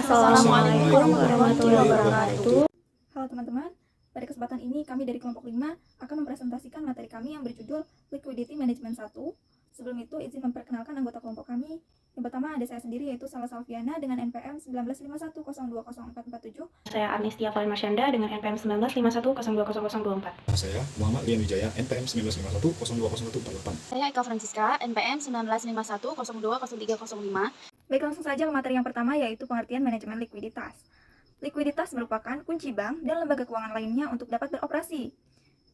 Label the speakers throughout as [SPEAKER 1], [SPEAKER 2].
[SPEAKER 1] Assalamualaikum warahmatullahi wabarakatuh.
[SPEAKER 2] Halo teman-teman, pada kesempatan ini kami dari kelompok 5 akan mempresentasikan materi kami yang berjudul Liquidity Management 1. Sebelum itu, izin memperkenalkan anggota kelompok kami. Yang pertama ada saya sendiri, yaitu Salwa Salviana dengan NPM 1951020447.
[SPEAKER 1] Saya Arnistia Valen Marsyanda dengan NPM 1951020024.
[SPEAKER 3] Saya Muhammad Lian Wijaya, NPM 1951020148.
[SPEAKER 4] Saya Eka Francisca, NPM 1951020305.
[SPEAKER 2] Baik, langsung saja ke materi yang pertama, yaitu pengertian manajemen likuiditas. Likuiditas merupakan kunci bank dan lembaga keuangan lainnya untuk dapat beroperasi.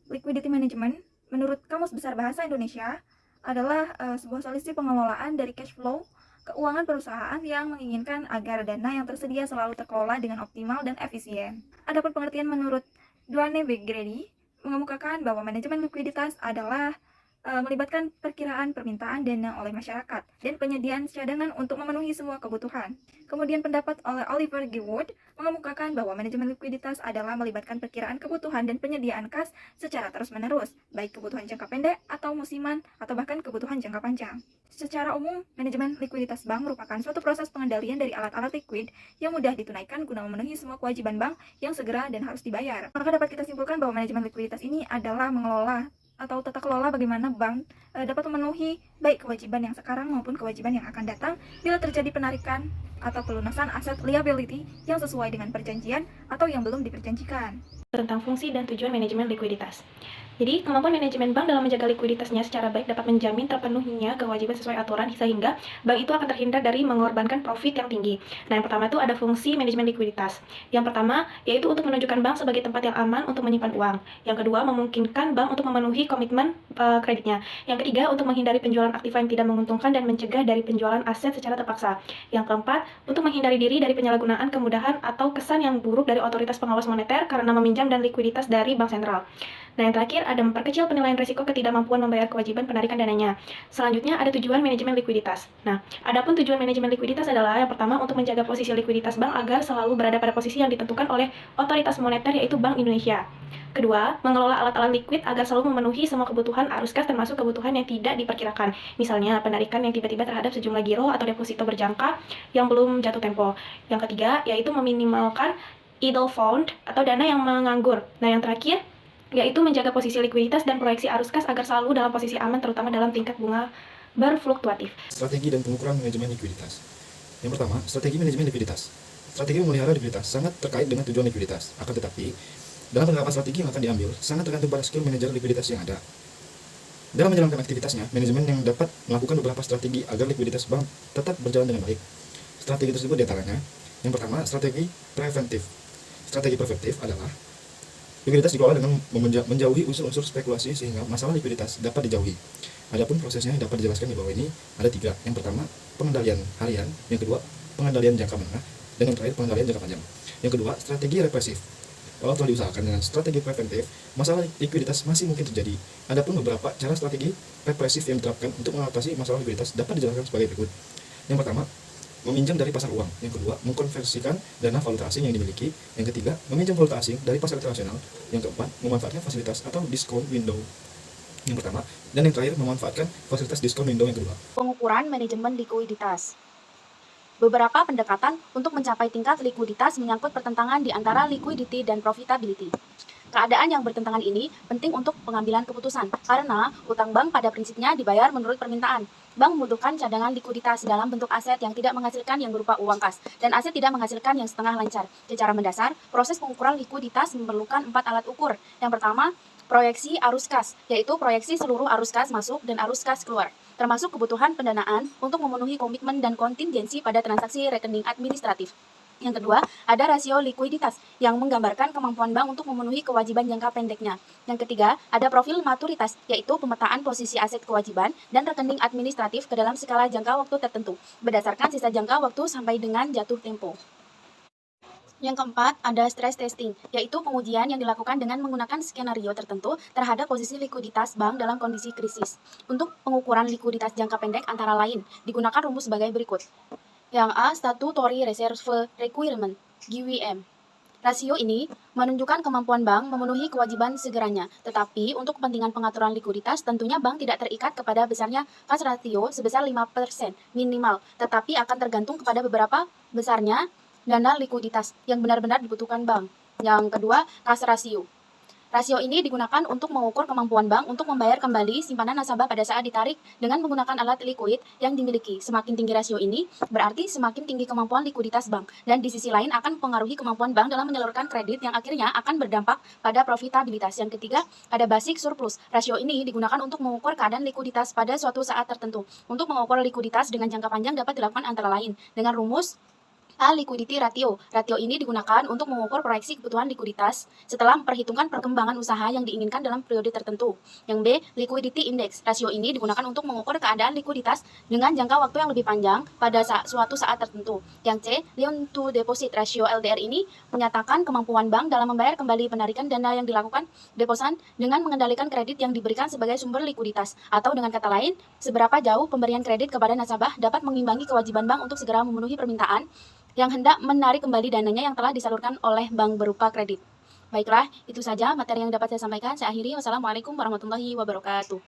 [SPEAKER 2] Liquidity management, menurut Kamus Besar Bahasa Indonesia, adalah sebuah solusi pengelolaan dari cash flow keuangan perusahaan yang menginginkan agar dana yang tersedia selalu terkelola dengan optimal dan efisien. Adapun pengertian menurut Duane Begrady mengemukakan bahwa manajemen likuiditas adalah melibatkan perkiraan permintaan dana oleh masyarakat dan penyediaan cadangan untuk memenuhi semua kebutuhan. Kemudian pendapat oleh Oliver G. Wood mengemukakan bahwa manajemen likuiditas adalah melibatkan perkiraan kebutuhan dan penyediaan kas secara terus-menerus, baik kebutuhan jangka pendek atau musiman atau bahkan kebutuhan jangka panjang. Secara umum, manajemen likuiditas bank merupakan suatu proses pengendalian dari alat-alat likuid yang mudah ditunaikan guna memenuhi semua kewajiban bank yang segera dan harus dibayar. Maka dapat kita simpulkan bahwa manajemen likuiditas ini adalah mengelola atau tata kelola bagaimana bank dapat memenuhi baik kewajiban yang sekarang maupun kewajiban yang akan datang bila terjadi penarikan atau pelunasan aset liability yang sesuai dengan perjanjian atau yang belum diperjanjikan.
[SPEAKER 1] Tentang fungsi dan tujuan manajemen likuiditas. Jadi, kemampuan manajemen bank dalam menjaga likuiditasnya secara baik dapat menjamin terpenuhinya kewajiban sesuai aturan sehingga bank itu akan terhindar dari mengorbankan profit yang tinggi. Nah, yang pertama itu ada fungsi manajemen likuiditas. Yang pertama, yaitu untuk menunjukkan bank sebagai tempat yang aman untuk menyimpan uang. Yang kedua, memungkinkan bank untuk memenuhi komitmen kreditnya. Yang ketiga, untuk menghindari penjualan aktiva yang tidak menguntungkan dan mencegah dari penjualan aset secara terpaksa. Yang keempat, untuk menghindari diri dari penyalahgunaan kemudahan atau kesan yang buruk dari otoritas pengawas moneter karena meminjam dan likuiditas dari bank sentral. Nah, yang terakhir ada memperkecil penilaian risiko ketidakmampuan membayar kewajiban penarikan dananya. Selanjutnya ada tujuan manajemen likuiditas. Nah, adapun tujuan manajemen likuiditas adalah yang pertama untuk menjaga posisi likuiditas bank agar selalu berada pada posisi yang ditentukan oleh otoritas moneter yaitu Bank Indonesia. Kedua, mengelola alat-alat likuid agar selalu memenuhi semua kebutuhan arus kas termasuk kebutuhan yang tidak diperkirakan. Misalnya, penarikan yang tiba-tiba terhadap sejumlah giro atau deposito berjangka yang belum jatuh tempo. Yang ketiga, yaitu meminimalkan idle fund atau dana yang menganggur. Nah, yang terakhir, yaitu menjaga posisi likuiditas dan proyeksi arus kas agar selalu dalam posisi aman terutama dalam tingkat bunga berfluktuatif.
[SPEAKER 3] Strategi dan pengukuran manajemen likuiditas. Yang pertama, strategi manajemen likuiditas. Strategi memelihara likuiditas sangat terkait dengan tujuan likuiditas. Akan tetapi, dalam penerapan strategi yang akan diambil sangat tergantung pada skill manajer likuiditas yang ada. Dalam menjalankan aktivitasnya, manajemen yang dapat melakukan beberapa strategi agar likuiditas bank tetap berjalan dengan baik. Strategi tersebut diantaranya, yang pertama, strategi preventif. Strategi preventif adalah likuiditas dikelola dengan menjauhi unsur-unsur spekulasi sehingga masalah likuiditas dapat dijauhi. Adapun prosesnya dapat dijelaskan di bawah ini ada 3. Yang pertama, pengendalian harian. Yang kedua, pengendalian jangka menengah. Dan yang terakhir, pengendalian jangka panjang. Yang kedua, strategi represif. Kalau telah diusahakan dengan strategi preventif, masalah likuiditas masih mungkin terjadi. Adapun beberapa cara strategi represif yang diterapkan untuk mengatasi masalah likuiditas dapat dijelaskan sebagai berikut. Yang pertama, meminjam dari pasar uang. Yang kedua, mengkonversikan dana valuta asing yang dimiliki. Yang ketiga, meminjam valuta asing dari pasar internasional. Yang keempat, memanfaatkan fasilitas atau discount window. Yang pertama, dan yang terakhir, memanfaatkan fasilitas discount window yang kedua.
[SPEAKER 4] Pengukuran manajemen likuiditas. Beberapa pendekatan untuk mencapai tingkat likuiditas menyangkut pertentangan di antara liquidity dan profitability. Keadaan yang bertentangan ini penting untuk pengambilan keputusan, karena utang bank pada prinsipnya dibayar menurut permintaan. Bank membutuhkan cadangan likuiditas dalam bentuk aset yang tidak menghasilkan yang berupa uang kas, dan aset tidak menghasilkan yang setengah lancar. Secara mendasar, proses pengukuran likuiditas memerlukan 4 alat ukur. Yang pertama, proyeksi arus kas, yaitu proyeksi seluruh arus kas masuk dan arus kas keluar, termasuk kebutuhan pendanaan untuk memenuhi komitmen dan kontingensi pada transaksi rekening administratif. Yang kedua, ada rasio likuiditas yang menggambarkan kemampuan bank untuk memenuhi kewajiban jangka pendeknya. Yang ketiga, ada profil maturitas, yaitu pemetaan posisi aset kewajiban dan rekening administratif ke dalam skala jangka waktu tertentu, berdasarkan sisa jangka waktu sampai dengan jatuh tempo. Yang keempat, ada stress testing, yaitu pengujian yang dilakukan dengan menggunakan skenario tertentu terhadap posisi likuiditas bank dalam kondisi krisis. Untuk pengukuran likuiditas jangka pendek antara lain, digunakan rumus sebagai berikut. Yang A, Statutory Reserve Requirement, GWM. Rasio ini menunjukkan kemampuan bank memenuhi kewajiban segeranya, tetapi untuk kepentingan pengaturan likuiditas tentunya bank tidak terikat kepada besarnya kas rasio sebesar 5% minimal, tetapi akan tergantung kepada beberapa besarnya dana likuiditas yang benar-benar dibutuhkan bank. Yang kedua, kas rasio. Rasio ini digunakan untuk mengukur kemampuan bank untuk membayar kembali simpanan nasabah pada saat ditarik dengan menggunakan alat likuid yang dimiliki. Semakin tinggi rasio ini, berarti semakin tinggi kemampuan likuiditas bank. Dan di sisi lain akan mempengaruhi kemampuan bank dalam menyalurkan kredit yang akhirnya akan berdampak pada profitabilitas. Yang ketiga, ada basic surplus. Rasio ini digunakan untuk mengukur keadaan likuiditas pada suatu saat tertentu. Untuk mengukur likuiditas dengan jangka panjang dapat dilakukan antara lain dengan rumus A. Liquidity ratio. Ratio ini digunakan untuk mengukur proyeksi kebutuhan likuiditas setelah memperhitungkan perkembangan usaha yang diinginkan dalam periode tertentu. Yang B. Liquidity index. Rasio ini digunakan untuk mengukur keadaan likuiditas dengan jangka waktu yang lebih panjang pada suatu saat tertentu. Yang C. Loan to deposit ratio LDR ini menyatakan kemampuan bank dalam membayar kembali penarikan dana yang dilakukan deposan dengan mengendalikan kredit yang diberikan sebagai sumber likuiditas. Atau dengan kata lain, seberapa jauh pemberian kredit kepada nasabah dapat mengimbangi kewajiban bank untuk segera memenuhi permintaan yang hendak menarik kembali dananya yang telah disalurkan oleh bank berupa kredit. Baiklah, itu saja materi yang dapat saya sampaikan. Saya akhiri. Wassalamualaikum warahmatullahi wabarakatuh.